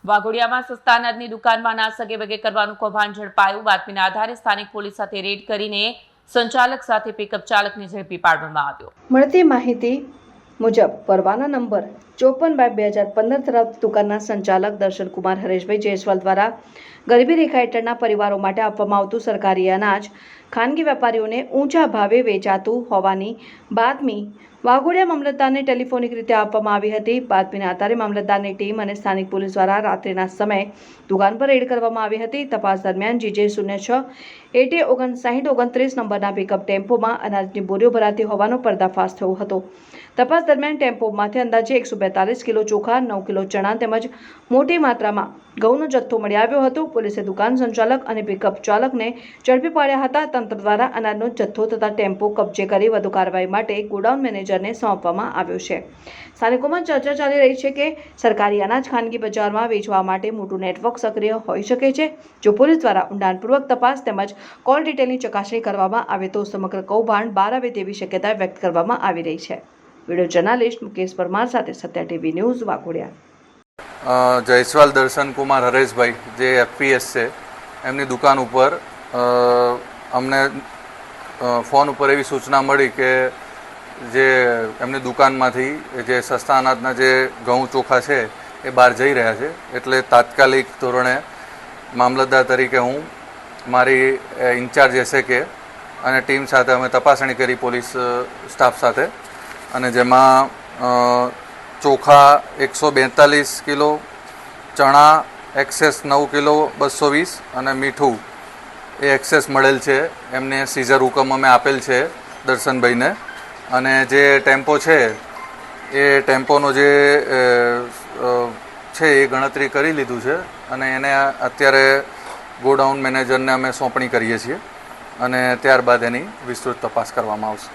વાઘોડિયામાં સસ્તા અનાજની દુકાનમાં નાસગે વગે કરવાનું કૌભાંડ ઝડપાયું। બાતમીના આધારે સ્થાનિક પોલીસ સાથે રેડ કરીને સંચાલક સાથે પિકઅપ ચાલકને ઝડપી પાડવામાં આવ્યો। મળતી માહિતી મુજબ પરવાના નંબર 54/2015 ધરાવતી દુકાનના સંચાલક દર્શનકુમાર હરેશભાઈ જયસ્વાલ દ્વારા ગરીબી રેખા હેઠળના પરિવારો માટે આપવામાં આવતું સરકારી અનાજ ખાનગી વેપારીઓને ઊંચા ભાવે વેચાતું હોવાની બાતમી વાઘોડિયા મામલતદારને ટેલિફોનિક રીતે આપવામાં આવી હતી। બાતમીના આધારે મામલતદારની ટીમ અને સ્થાનિક પોલીસ દ્વારા રાત્રિના સમયે દુકાન પર રેડ કરવામાં આવી હતી। તપાસ દરમિયાન GJ06 AT 5929 નંબરના પિકઅપ ટેમ્પોમાં અનાજની બોરીઓ ભરાતી હોવાનો પર્દાફાશ થયો હતો। તપાસ દરમિયાન ટેમ્પોમાંથી અંદાજે 142 કિલો ચોખા, 9 કિલો ચણા તેમજ મોટી માત્રામાં ઘઉંનો જથ્થો મળી આવ્યો હતો। પોલીસે દુકાન સંચાલક અને પિકઅપ ચાલકને ઝડપી પાડ્યા હતા। તંત્ર દ્વારા અનાજનો જથ્થો તથા ટેમ્પો કબજે કરી વધુ કાર્યવાહી માટે ગોડાઉન મેનેજરને સોંપવામાં આવ્યો છે। સ્થાનિકોમાં ચર્ચા ચાલી રહી છે કે સરકારી અનાજ ખાનગી બજારમાં વેચવા માટે મોટું નેટવર્ક સક્રિય હોઈ શકે છે। જો પોલીસ દ્વારા ઊંડાણપૂર્વક તપાસ તેમજ કોલ ડિટેલની ચકાસણી કરવામાં આવે તો સમગ્ર કૌભાંડ બહાર આવે તેવી શક્યતા વ્યક્ત કરવામાં આવી રહી છે। વિડીયો જર્નાલિસ્ટ મુકેશ પરમાર સાથે સત્ય ટીવી ન્યૂઝ વાઘોડિયા। જયસ્વાલ દર્શનકુમાર હરેશભાઈ જે FPS છે એમની દુકાન ઉપર અમને ફોન ઉપર એવી સૂચના મળી કે જે એમની દુકાનમાંથી જે સસ્તા અનાજના જે ઘઉં ચોખા છે એ બહાર જઈ રહ્યા છે। એટલે તાત્કાલિક ધોરણે મામલતદાર તરીકે હું મારી ઇન્ચાર્જ SK અને ટીમ સાથે અમે તપાસણી કરી પોલીસ સ્ટાફ સાથે, અને જેમાં ચોખા 142 કિલો, ચણા એક્સેસ 9 કિલો 220 અને મીઠું એ એક્સેસ મળેલ છે। એમને સીઝર હુકમ અમે આપેલ છે દર્શનભાઈને, અને જે ટેમ્પો છે એ ટેમ્પોનો જે છે એ ગણતરી કરી લીધું છે, અને એને અત્યારે ગોડાઉન મેનેજરને અમે સોંપણી કરીએ છીએ, અને ત્યારબાદ એની વિસ્તૃત તપાસ કરવામાં આવશે।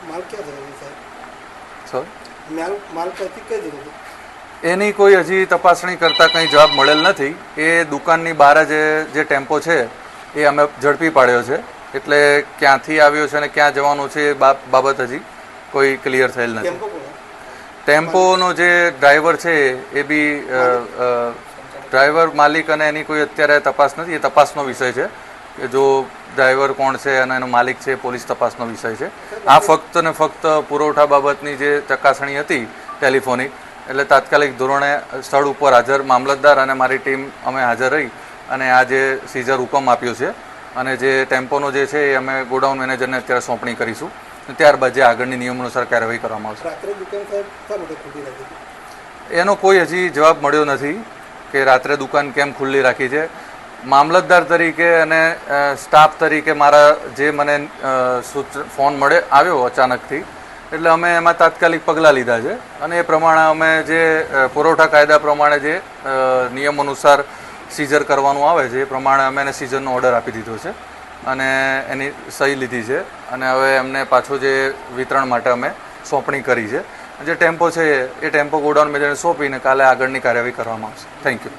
એની કોઈ હજી તપાસણી કરતાં કંઈ જવાબ મળેલ નથી। એ દુકાનની બહાર જ જે ટેમ્પો છે એ અમે ઝડપી પાડ્યો છે, એટલે ક્યાંથી આવ્યો છે અને ક્યાં જવાનું છે એ બાબત હજી કોઈ ક્લિયર થયેલ નથી। ટેમ્પોનો જે ડ્રાઈવર છે એ બી ડ્રાઈવર માલિક અને એની કોઈ અત્યારે તપાસ નથી, એ તપાસનો વિષય છે કે જો ડ્રાઈવર કોણ છે અને એનો માલિક છે પોલીસ તપાસનો વિષય છે। આ ફક્ત ને ફક્ત પુરવઠા બાબતની જે ચકાસણી હતી ટેલિફોનિક, એટલે તાત્કાલિક ધોરણે સ્થળ ઉપર હાજર મામલતદાર અને મારી ટીમ અમે હાજર રહી અને આ જે સીઝર હુકમ આપ્યો છે, અને જે ટેમ્પોનો જે છે એ અમે ગોડાઉન મેનેજરને અત્યારે સોંપણી કરીશું, ત્યારબાદ જે આગળની નિયમ અનુસાર કાર્યવાહી કરવામાં આવશે। એનો કોઈ હજી જવાબ મળ્યો નથી કે રાત્રે દુકાન કેમ ખુલ્લી રાખી છે। મામલતદાર તરીકે અને સ્ટાફ તરીકે મારા જે મને ફોન આવ્યો અચાનકથી, એટલે અમે એમાં તાત્કાલિક પગલાં લીધા છે, અને એ પ્રમાણે અમે જે પુરવઠા કાયદા પ્રમાણે જે નિયમ અનુસાર સીઝર કરવાનું આવે છે એ પ્રમાણે અમે એને સીઝરનો ઓર્ડર આપી દીધો છે, અને એની સહી લીધી છે, અને હવે એમને પાછું જે વિતરણ માટે અમે સોંપણી કરી છે। જે ટેમ્પો છે એ ટેમ્પો ગોડાઉન મેનેજરને સોંપીને કાલે આગળની કાર્યવાહી કરવામાં આવશે। Thank you.